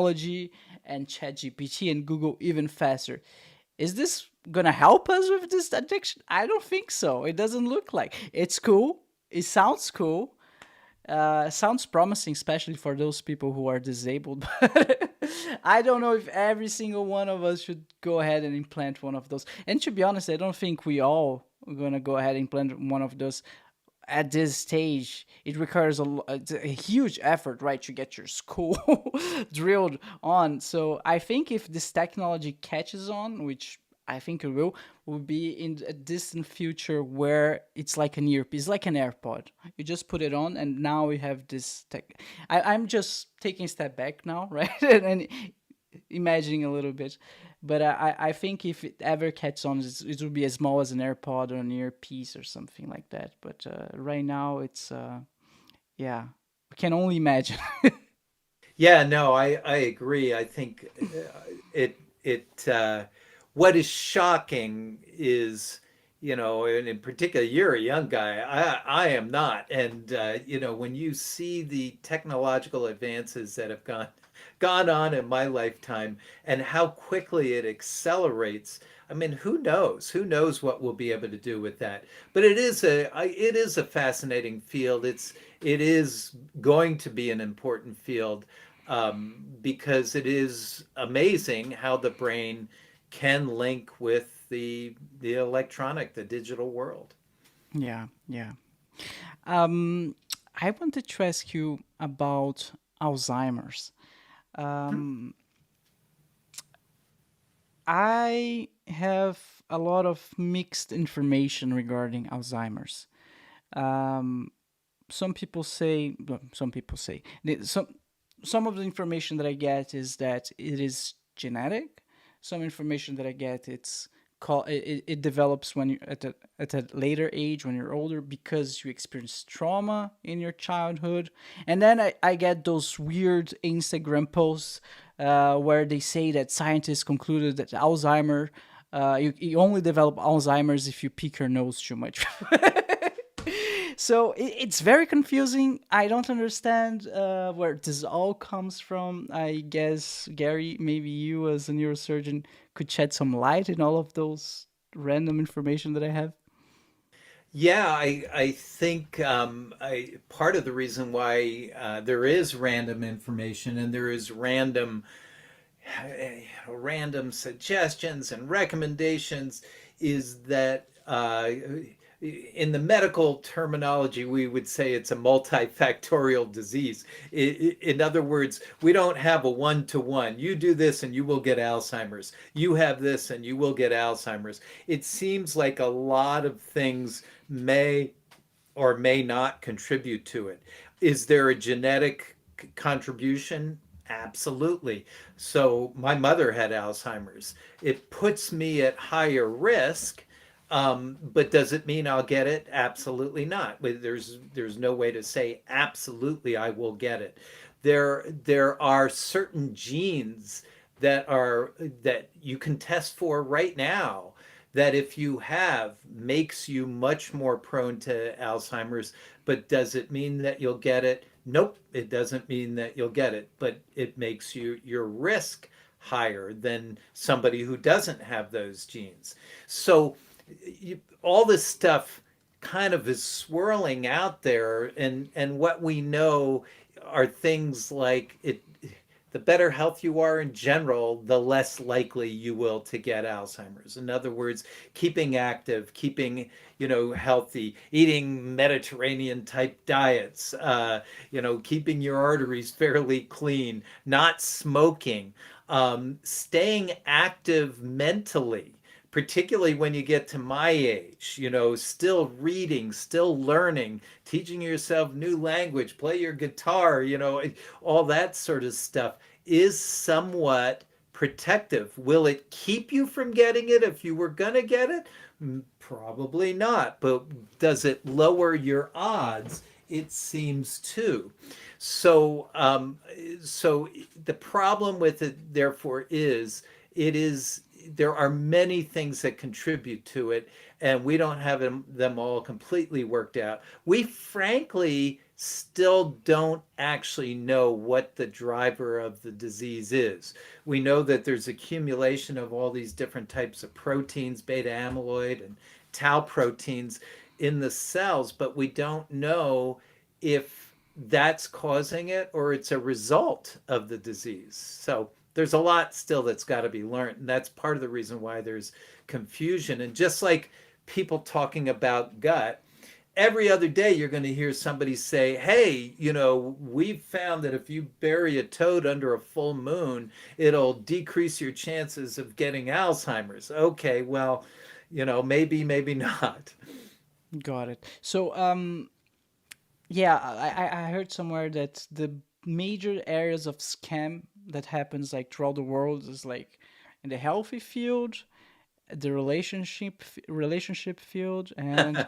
technology and ChatGPT and Google even faster. Is this gonna help us with this addiction? I don't think so. It doesn't look like. It's cool. It sounds cool. Sounds promising, especially for those people who are disabled. But I don't know if every single one of us should go ahead and implant one of those. And to be honest, I don't think we all are gonna go ahead and implant one of those at this stage. It requires it's a huge effort, right, to get your skull drilled on. So I think if this technology catches on, which I think it will be in a distant future where it's like an earpiece, like an AirPod. You just put it on, and now we have this tech. I'm just taking a step back now, right, and imagining a little bit. But I think if it ever catches on, it will be as small as an AirPod or an earpiece or something like that. But right now, it's yeah, we can only imagine. Yeah, no, I agree. I think it what is shocking is, and in particular, you're a young guy. I am not, and when you see the technological advances that have gone on in my lifetime and how quickly it accelerates. I mean, who knows? Who knows what we'll be able to do with that? But it is a fascinating field. It is going to be an important field, because it is amazing how the brain can link with the digital world. Yeah, yeah. Um, I wanted to ask you about Alzheimer's. Um, I have a lot of mixed information regarding Alzheimer's. Um, some people say, some of the information that I get is that it is genetic. Some information that I get, it develops when you at a later age, when you're older, because you experience trauma in your childhood. And then I get those weird Instagram posts where they say that scientists concluded that you only develop Alzheimer's if you pick your nose too much. So it's very confusing. I don't understand where this all comes from. I guess, Gary, maybe you as a neurosurgeon could shed some light in all of those random information that I have. Yeah, I think part of the reason why there is random information and there is random suggestions and recommendations is that, in the medical terminology, we would say it's a multifactorial disease. In other words, we don't have a one-to-one. You do this and you will get Alzheimer's. You have this and you will get Alzheimer's. It seems like a lot of things may or may not contribute to it. Is there a genetic contribution? Absolutely. So my mother had Alzheimer's. It puts me at higher risk, but does it mean I'll get it? Absolutely not. There's no way to say absolutely I will get it. There are certain genes that you can test for right now that if you have makes you much more prone to Alzheimer's. But does it mean that you'll get it? Nope, it doesn't mean that you'll get it, but it makes your risk higher than somebody who doesn't have those genes. So all this stuff kind of is swirling out there, and what we know are things like it. The better health you are in general, the less likely you will to get Alzheimer's. In other words, keeping active, keeping healthy, eating Mediterranean type diets, keeping your arteries fairly clean, not smoking, staying active mentally, particularly when you get to my age, still reading, still learning, teaching yourself new language, play your guitar, all that sort of stuff is somewhat protective. Will it keep you from getting it if you were going to get it? Probably not. But does it lower your odds? It seems to. So the problem with it, therefore, is it is there are many things that contribute to it, and we don't have them all completely worked out. We frankly still don't actually know what the driver of the disease is. We know that there's accumulation of all these different types of proteins, beta amyloid and tau proteins in the cells, but we don't know if that's causing it or it's a result of the disease. So there's a lot still that's got to be learned. And that's part of the reason why there's confusion. And just like people talking about gut, every other day you're going to hear somebody say, hey, we've found that if you bury a toad under a full moon, it'll decrease your chances of getting Alzheimer's. Okay, well, maybe, maybe not. Got it. So, yeah, I heard somewhere that the major areas of scam that happens like throughout the world is like in the healthy field, the relationship field, and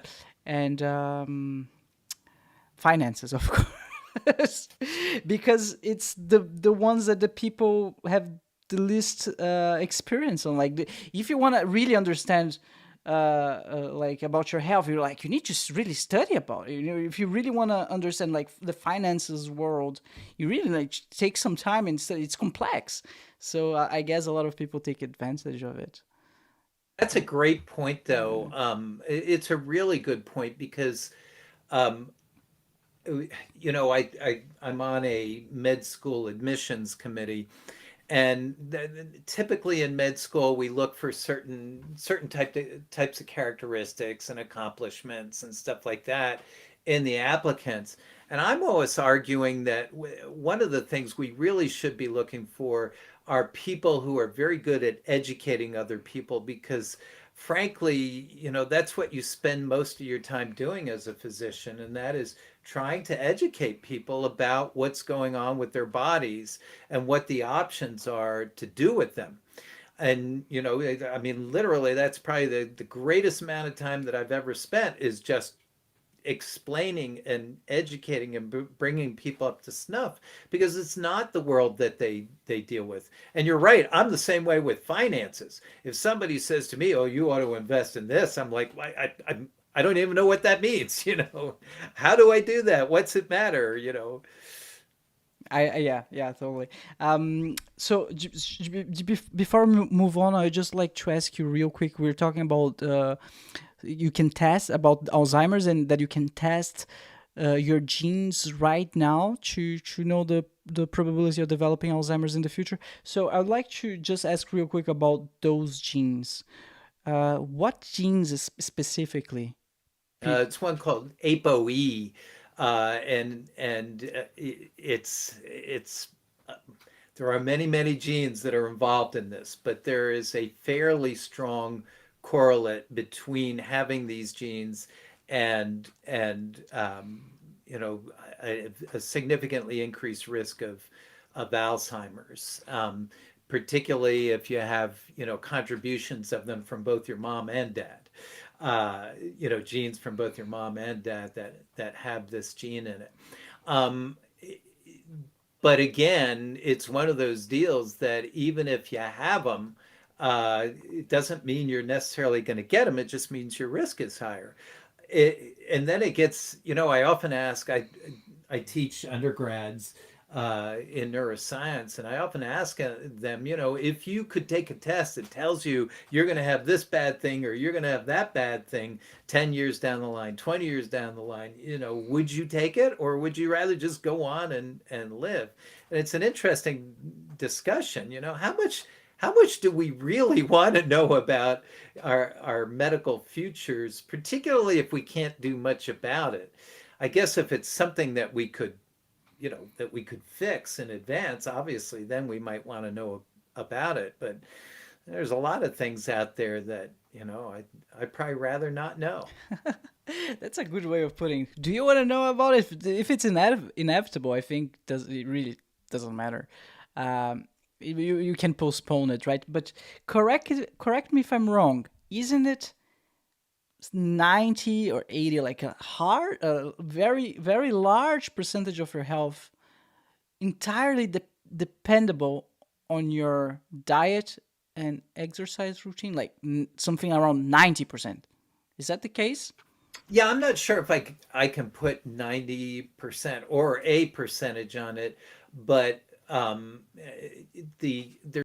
finances, of course, because it's the ones that the people have the least experience on. Like, if you want to really understand like about your health, you need to really study about it. If you really want to understand like the finances world, you really like take some time and study. It's complex, so I guess a lot of people take advantage of it. That's a great point, though. Yeah. It's a really good point because um, I'm on a med school admissions committee, and typically in med school we look for certain types of characteristics and accomplishments and stuff like that in the applicants. And I'm always arguing that one of the things we really should be looking for are people who are very good at educating other people, because frankly, that's what you spend most of your time doing as a physician, and that is trying to educate people about what's going on with their bodies and what the options are to do with them. And, I mean, literally, that's probably the greatest amount of time that I've ever spent is just explaining and educating and bringing people up to snuff, because it's not the world that they deal with. And you're right, I'm the same way with finances. If somebody says to me, oh, you ought to invest in this, I'm like, I don't even know what that means. How do I do that? What's it matter? Yeah, totally. So before we move on, I just like to ask you real quick. We're talking about you can test about Alzheimer's, and that you can test your genes right now to know the probability of developing Alzheimer's in the future. So I'd like to just ask real quick about those genes. What genes specifically? It's one called ApoE, and it's there are many genes that are involved in this, but there is a fairly strong correlate between having these genes and a significantly increased risk of Alzheimer's. Particularly if you have contributions of them from both your mom and dad, genes from both your mom and dad that have this gene in it. Um, but again, it's one of those deals that even if you have them, it doesn't mean you're necessarily going to get them. It just means your risk is higher. And then it gets, I often ask, I teach undergrads in neuroscience, and I often ask them, if you could take a test that tells you you're going to have this bad thing or you're going to have that bad thing 10 years down the line, 20 years down the line, would you take it, or would you rather just go on and live? And it's an interesting discussion. How much do we really want to know about our medical futures, particularly if we can't do much about it? I guess if it's something that we could fix in advance, obviously, then we might want to know about it. But there's a lot of things out there that, I'd probably rather not know. That's a good way of putting. Do you want to know about it? If it's inevitable, I think it really doesn't matter. You can postpone it, right? But correct me if I'm wrong. Isn't it 90 or 80, like a very very large percentage of your health entirely dependable on your diet an exercise routine, like something around 90%. Is that the case? Yeah, I'm not sure if I can put 90% or a percentage on it, but there's